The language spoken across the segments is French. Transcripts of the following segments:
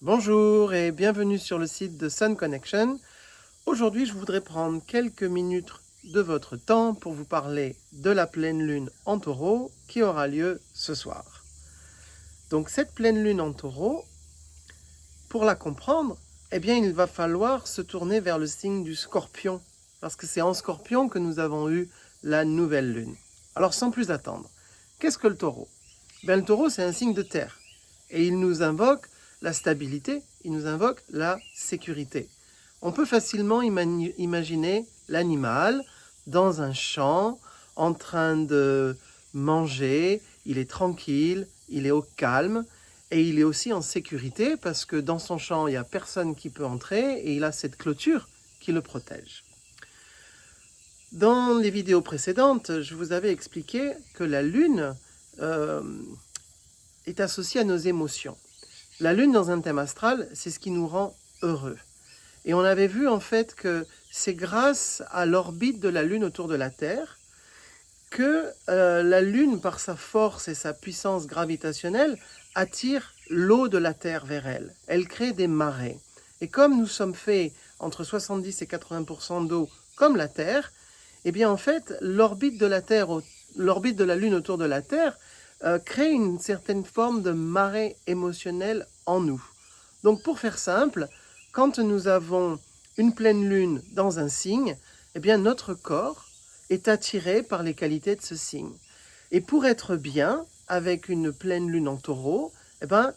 Bonjour et bienvenue sur le site de Sun Connection. Aujourd'hui, je voudrais prendre quelques minutes de votre temps pour vous parler de la pleine lune en taureau qui aura lieu ce soir. Donc cette pleine lune en taureau, pour la comprendre, il va falloir se tourner vers le signe du scorpion, parce que c'est en scorpion que nous avons eu la nouvelle lune. Alors sans plus attendre, qu'est-ce que le taureau? Le taureau, c'est un signe de terre et il nous invoque la stabilité, il nous invoque la sécurité. On peut facilement imaginer l'animal dans un champ, en train de manger, il est tranquille, il est au calme, et il est aussi en sécurité parce que dans son champ, il n'y a personne qui peut entrer et il a cette clôture qui le protège. Dans les vidéos précédentes, je vous avais expliqué que la lune est associée à nos émotions. La lune dans un thème astral, c'est ce qui nous rend heureux. Et on avait vu en fait que c'est grâce à l'orbite de la lune autour de la Terre que la lune, par sa force et sa puissance gravitationnelle, attire l'eau de la Terre vers elle. Elle crée des marées. Et comme nous sommes faits entre 70 et 80% d'eau comme la Terre, en fait, l'orbite de la lune autour de la Terre crée une certaine forme de marée émotionnelle en nous. Donc pour faire simple, quand nous avons une pleine lune dans un signe, notre corps est attiré par les qualités de ce signe. Et pour être bien avec une pleine lune en taureau, à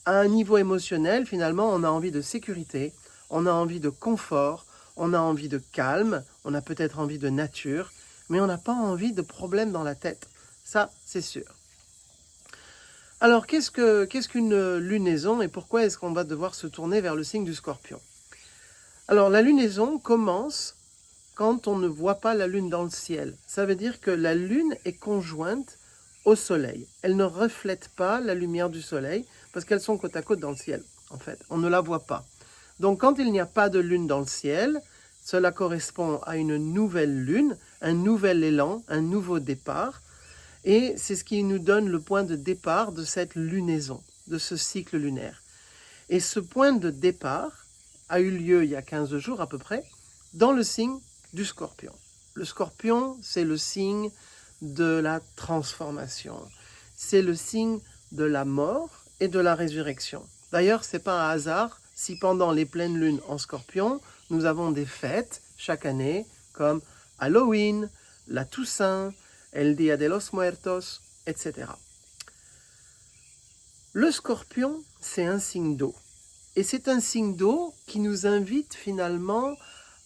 un niveau émotionnel, finalement, on a envie de sécurité, on a envie de confort, on a envie de calme, on a peut-être envie de nature, mais on n'a pas envie de problèmes dans la tête. Ça, c'est sûr. Alors, qu'est-ce qu'une lunaison et pourquoi est-ce qu'on va devoir se tourner vers le signe du scorpion? Alors, la lunaison commence quand on ne voit pas la lune dans le ciel. Ça veut dire que la lune est conjointe au soleil. Elle ne reflète pas la lumière du soleil parce qu'elles sont côte à côte dans le ciel, en fait. On ne la voit pas. Donc, quand il n'y a pas de lune dans le ciel, cela correspond à une nouvelle lune, un nouvel élan, un nouveau départ. Et c'est ce qui nous donne le point de départ de cette lunaison, de ce cycle lunaire. Et ce point de départ a eu lieu il y a 15 jours à peu près, dans le signe du scorpion. Le scorpion, c'est le signe de la transformation. C'est le signe de la mort et de la résurrection. D'ailleurs, ce n'est pas un hasard si pendant les pleines lunes en scorpion, nous avons des fêtes chaque année comme Halloween, la Toussaint, El Día de los Muertos, etc. Le scorpion, c'est un signe d'eau. Et c'est un signe d'eau qui nous invite finalement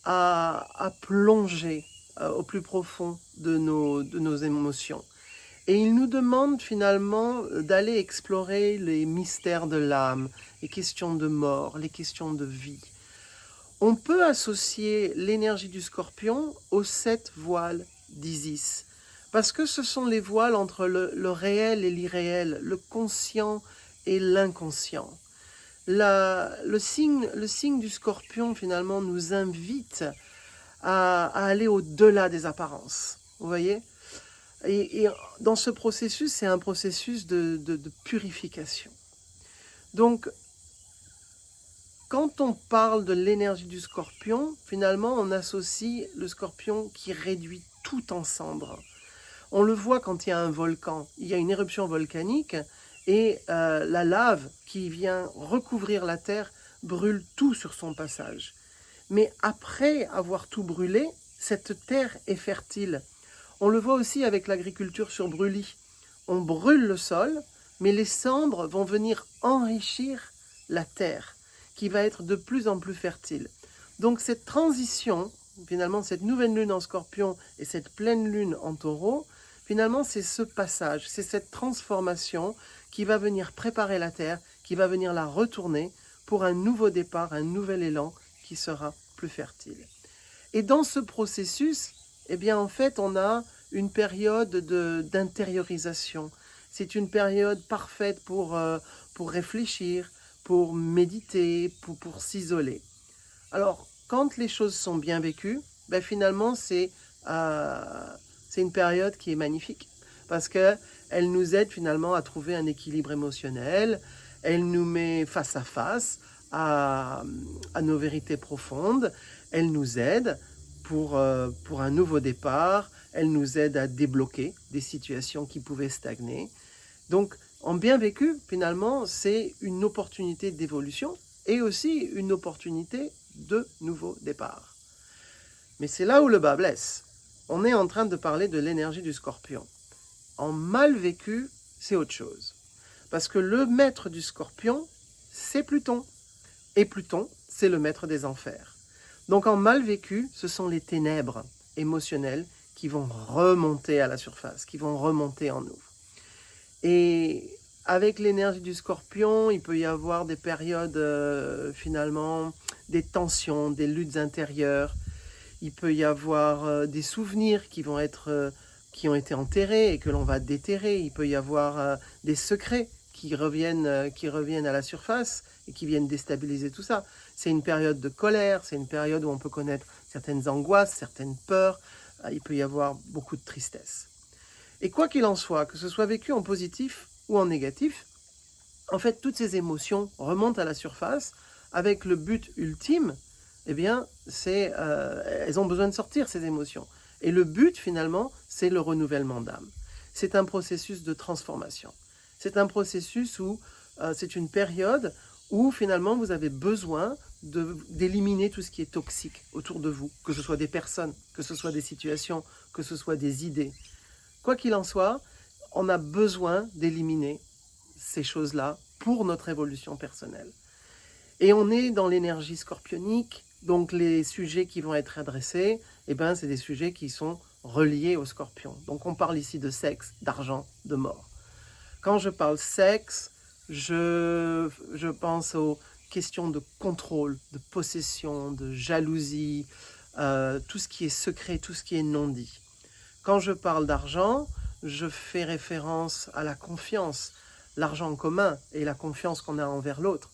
à plonger au plus profond de nos émotions. Et il nous demande finalement d'aller explorer les mystères de l'âme, les questions de mort, les questions de vie. On peut associer l'énergie du scorpion aux 7 voiles d'Isis, parce que ce sont les voiles entre le réel et l'irréel, le conscient et l'inconscient. Le signe du scorpion, finalement, nous invite à aller au-delà des apparences. Vous voyez ? Et dans ce processus, c'est un processus de purification. Donc, quand on parle de l'énergie du scorpion, finalement, on associe le scorpion qui réduit tout en cendres. On le voit quand il y a un volcan, il y a une éruption volcanique et la lave qui vient recouvrir la terre brûle tout sur son passage. Mais après avoir tout brûlé, cette terre est fertile. On le voit aussi avec l'agriculture sur brûlis. On brûle le sol, mais les cendres vont venir enrichir la terre, qui va être de plus en plus fertile. Donc cette transition, finalement cette nouvelle lune en scorpion et cette pleine lune en taureau, finalement c'est ce passage, c'est cette transformation qui va venir préparer la terre, qui va venir la retourner pour un nouveau départ, un nouvel élan qui sera plus fertile. Et dans ce processus, en fait, on a une période d'intériorisation. C'est une période parfaite pour réfléchir, pour méditer, pour s'isoler. Alors, quand les choses sont bien vécues, finalement, c'est une période qui est magnifique parce qu'elle nous aide finalement à trouver un équilibre émotionnel, Elle nous met face à face à nos vérités profondes. Elle nous aide pour un nouveau départ. Elle nous aide à débloquer des situations qui pouvaient stagner. Donc, en bien vécu, finalement, c'est une opportunité d'évolution et aussi une opportunité de nouveau départ. Mais c'est là où le bas blesse. On est en train de parler de l'énergie du Scorpion. En mal vécu, c'est autre chose. Parce que le maître du Scorpion, c'est Pluton. Et Pluton, c'est le maître des enfers. Donc en mal vécu, ce sont les ténèbres émotionnelles qui vont remonter à la surface, qui vont remonter en nous. Et avec l'énergie du Scorpion, il peut y avoir des périodes, finalement, des tensions, des luttes intérieures. Il peut y avoir des souvenirs qui ont été enterrés et que l'on va déterrer. Il peut y avoir des secrets qui reviennent à la surface et qui viennent déstabiliser tout ça. C'est une période de colère, c'est une période où on peut connaître certaines angoisses, certaines peurs. Il peut y avoir beaucoup de tristesse. Et quoi qu'il en soit, que ce soit vécu en positif ou en négatif, en fait, toutes ces émotions remontent à la surface avec le but ultime, eh bien, elles ont besoin de sortir, ces émotions. Et le but, finalement, c'est le renouvellement d'âme. C'est un processus de transformation. C'est un processus où c'est une période où, finalement, vous avez besoin d'éliminer tout ce qui est toxique autour de vous, que ce soit des personnes, que ce soit des situations, que ce soit des idées. Quoi qu'il en soit, on a besoin d'éliminer ces choses-là pour notre évolution personnelle. Et on est dans l'énergie scorpionique, donc les sujets qui vont être adressés, c'est des sujets qui sont reliés au scorpion. Donc on parle ici de sexe, d'argent, de mort. Quand je parle sexe, je pense aux questions de contrôle, de possession, de jalousie, tout ce qui est secret, tout ce qui est non dit. Quand je parle d'argent, je fais référence à la confiance, l'argent en commun et la confiance qu'on a envers l'autre.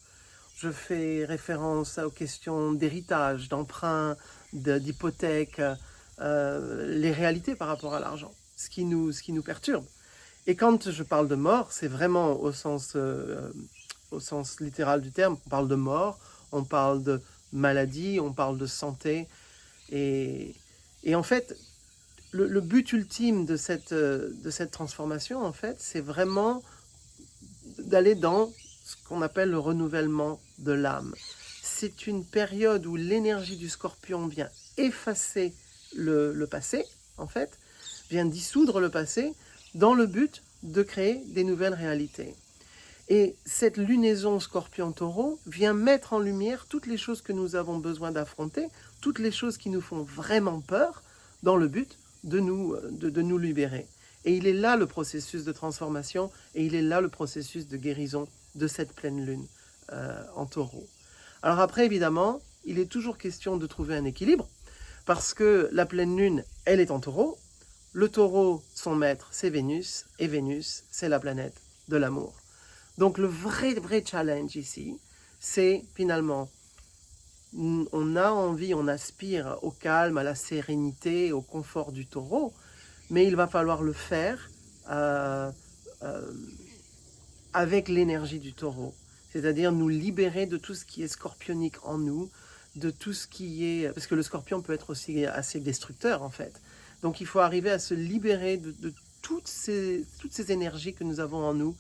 Je fais référence aux questions d'héritage, d'emprunt, d'hypothèque, les réalités par rapport à l'argent, ce qui nous perturbe. Et quand je parle de mort, c'est vraiment au sens littéral du terme. On parle de mort, on parle de maladie, on parle de santé. Et en fait, le but ultime de cette transformation, en fait, c'est vraiment d'aller dans ce qu'on appelle le renouvellement de l'âme. C'est une période où l'énergie du Scorpion vient effacer le passé, en fait, vient dissoudre le passé dans le but de créer des nouvelles réalités. Et cette lunaison Scorpion-Taureau vient mettre en lumière toutes les choses que nous avons besoin d'affronter, toutes les choses qui nous font vraiment peur, dans le but de nous libérer. Et il est là le processus de transformation, et il est là le processus de guérison de cette pleine lune en Taureau. Alors après, évidemment, il est toujours question de trouver un équilibre, parce que la pleine lune, elle est en Taureau. Le Taureau, son maître, c'est Vénus, et Vénus, c'est la planète de l'amour. Donc le vrai challenge ici, c'est finalement, on a envie, on aspire au calme, à la sérénité, au confort du Taureau, mais il va falloir le faire avec l'énergie du Taureau, c'est-à-dire nous libérer de tout ce qui est scorpionique en nous, de tout ce qui est... Parce que le scorpion peut être aussi assez destructeur en fait. Donc il faut arriver à se libérer de toutes ces énergies que nous avons en nous,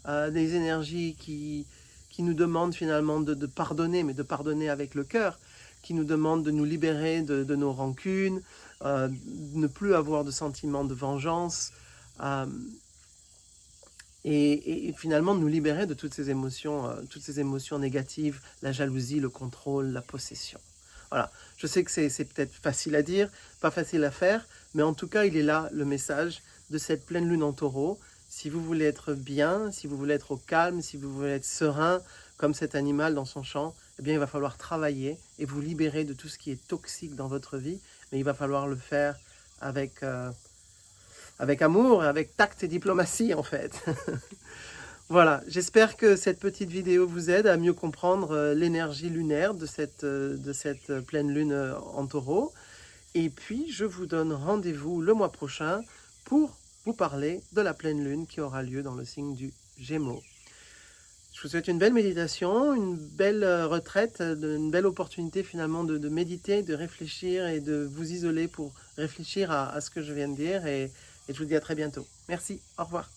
des énergies qui nous demandent finalement de pardonner, mais de pardonner avec le cœur, qui nous demandent de nous libérer de nos rancunes, ne plus avoir de sentiment de vengeance, et finalement nous libérer de toutes ces émotions négatives, la jalousie, le contrôle, la possession. Voilà, je sais que c'est peut-être facile à dire, pas facile à faire, mais en tout cas, il est là le message de cette pleine lune en Taureau. Si vous voulez être bien, si vous voulez être au calme, si vous voulez être serein, comme cet animal dans son champ, eh bien, il va falloir travailler et vous libérer de tout ce qui est toxique dans votre vie, mais il va falloir le faire avec amour, avec tact et diplomatie, en fait. Voilà, j'espère que cette petite vidéo vous aide à mieux comprendre l'énergie lunaire de cette pleine lune en Taureau. Et puis, je vous donne rendez-vous le mois prochain pour vous parler de la pleine lune qui aura lieu dans le signe du Gémeaux. Je Je vous souhaite une belle méditation, une belle retraite, une belle opportunité finalement de méditer, de réfléchir et de vous isoler pour réfléchir à ce que je viens de dire. Et je vous dis à très bientôt. Merci, au revoir.